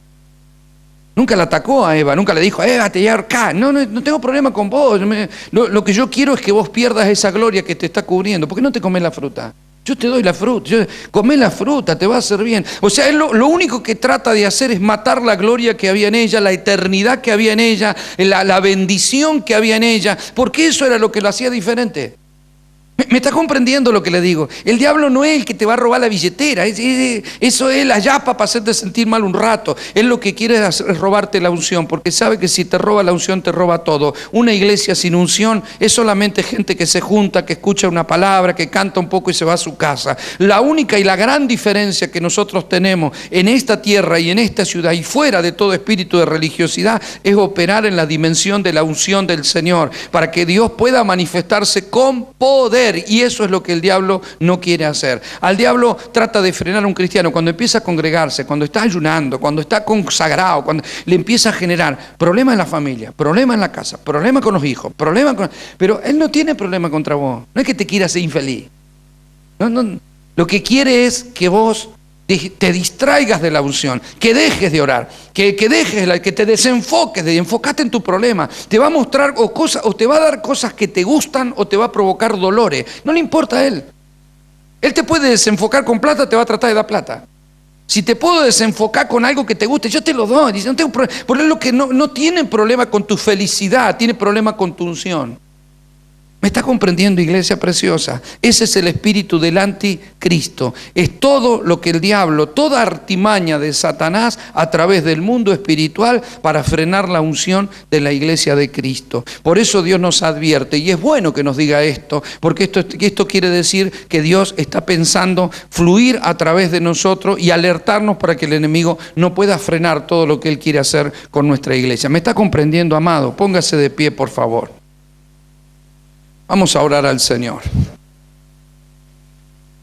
Nunca la atacó a Eva, nunca le dijo, Eva, te voy a ahorcar. No tengo problema con vos. Lo que yo quiero es que vos pierdas esa gloria que te está cubriendo. ¿Por qué no te comes la fruta? Yo te doy la fruta, comé la fruta, te va a hacer bien. O sea, él lo único que trata de hacer es matar la gloria que había en ella, la eternidad que había en ella, la bendición que había en ella, porque eso era lo que lo hacía diferente. ¿Me está comprendiendo lo que le digo? El diablo no es el que te va a robar la billetera, eso es la yapa para hacerte sentir mal un rato. Él lo que quiere es robarte la unción, porque sabe que si te roba la unción te roba todo. Una iglesia sin unción es solamente gente que se junta, que escucha una palabra, que canta un poco y se va a su casa. La única y la gran diferencia que nosotros tenemos en esta tierra y en esta ciudad y fuera de todo espíritu de religiosidad es operar en la dimensión de la unción del Señor, para que Dios pueda manifestarse con poder. Y eso es lo que el diablo no quiere hacer. Al diablo trata de frenar a un cristiano cuando empieza a congregarse, cuando está ayunando, cuando está consagrado, cuando le empieza a generar problemas en la familia, problemas en la casa, problemas con los hijos, pero él no tiene problema contra vos. No es que te quiera hacer infeliz. No. Lo que quiere es que vos te distraigas de la unción, que dejes de orar, que te desenfoques, enfocate en tu problema. Te va a mostrar o te va a dar cosas que te gustan o te va a provocar dolores. No le importa a él. Él te puede desenfocar con plata, te va a tratar de dar plata. Si te puedo desenfocar con algo que te guste, yo te lo doy. Dice, no tengo problema. Por eso que no tiene problema con tu felicidad, tiene problema con tu unción. ¿Me está comprendiendo, iglesia preciosa? Ese es el espíritu del anticristo. Es todo lo que el diablo, toda artimaña de Satanás a través del mundo espiritual para frenar la unción de la iglesia de Cristo. Por eso Dios nos advierte, y es bueno que nos diga esto, porque esto quiere decir que Dios está pensando fluir a través de nosotros y alertarnos para que el enemigo no pueda frenar todo lo que él quiere hacer con nuestra iglesia. ¿Me está comprendiendo, amado? Póngase de pie, por favor. Vamos a orar al Señor.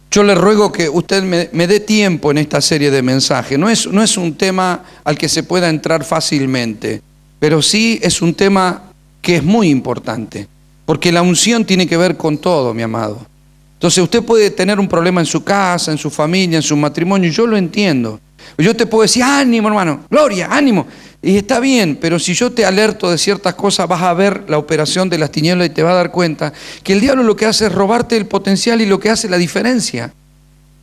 Yo le ruego que usted me dé tiempo en esta serie de mensajes. No es un tema al que se pueda entrar fácilmente, pero sí es un tema que es muy importante, porque la unción tiene que ver con todo, mi amado. Entonces usted puede tener un problema en su casa, en su familia, en su matrimonio, y yo lo entiendo. Yo te puedo decir, ánimo hermano, gloria, ánimo. Y está bien, pero si yo te alerto de ciertas cosas, vas a ver la operación de las tinieblas y te vas a dar cuenta que el diablo lo que hace es robarte el potencial y lo que hace la diferencia.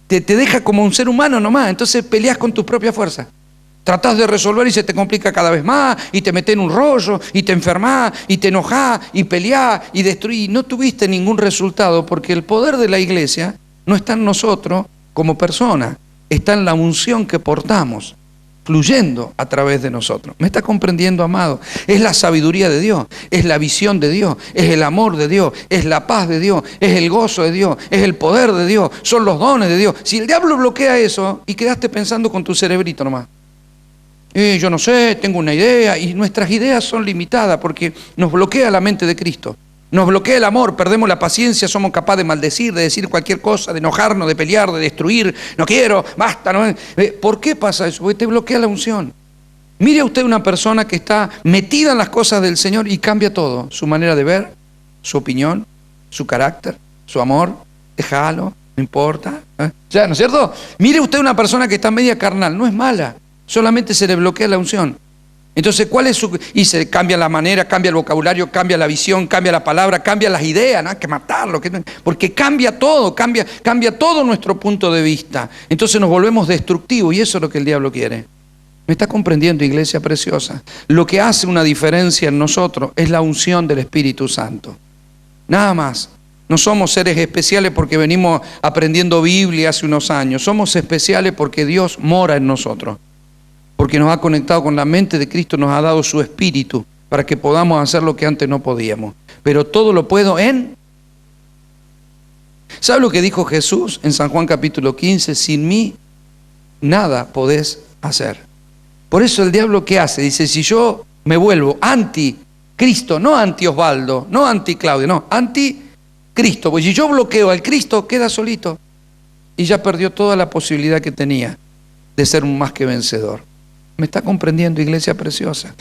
Te deja como un ser humano nomás, entonces peleas con tu propia fuerza. Tratás de resolver y se te complica cada vez más, y te metés en un rollo, y te enfermás, y te enojás, y peleás, y destruís. No tuviste ningún resultado porque el poder de la iglesia no está en nosotros como personas, está en la unción que portamos, fluyendo a través de nosotros. ¿Me está comprendiendo, amado? Es la sabiduría de Dios, es la visión de Dios, es el amor de Dios, es la paz de Dios, es el gozo de Dios, es el poder de Dios, son los dones de Dios. Si el diablo bloquea eso y quedaste pensando con tu cerebrito nomás, yo no sé, tengo una idea, y nuestras ideas son limitadas porque nos bloquea la mente de Cristo. Nos bloquea el amor, perdemos la paciencia, somos capaces de maldecir, de decir cualquier cosa, de enojarnos, de pelear, de destruir. No quiero, basta. No. ¿Por qué pasa eso? Porque te bloquea la unción. Mire a usted una persona que está metida en las cosas del Señor y cambia todo. Su manera de ver, su opinión, su carácter, su amor. Déjalo, no importa. Ya, ¿no es cierto? Mire usted una persona que está media carnal, no es mala, solamente se le bloquea la unción. Entonces, ¿cuál es su...? Y se cambia la manera, cambia el vocabulario, cambia la visión, cambia la palabra, cambia las ideas, ¿no? Hay que matarlo, porque cambia todo, cambia todo nuestro punto de vista. Entonces nos volvemos destructivos y eso es lo que el diablo quiere. ¿Me está comprendiendo, iglesia preciosa? Lo que hace una diferencia en nosotros es la unción del Espíritu Santo. Nada más. No somos seres especiales porque venimos aprendiendo Biblia hace unos años. Somos especiales porque Dios mora en nosotros. Porque nos ha conectado con la mente de Cristo, nos ha dado su Espíritu para que podamos hacer lo que antes no podíamos. Pero todo lo puedo en ¿Sabe lo que dijo Jesús en San Juan capítulo 15? Sin mí nada podés hacer. Por eso el diablo, ¿qué hace? Dice, si yo me vuelvo anti Cristo, no anti Osvaldo, no anti Claudio, no, anti Cristo, pues si yo bloqueo al Cristo, queda solito y ya perdió toda la posibilidad que tenía de ser un más que vencedor. ¿Me está comprendiendo, iglesia preciosa?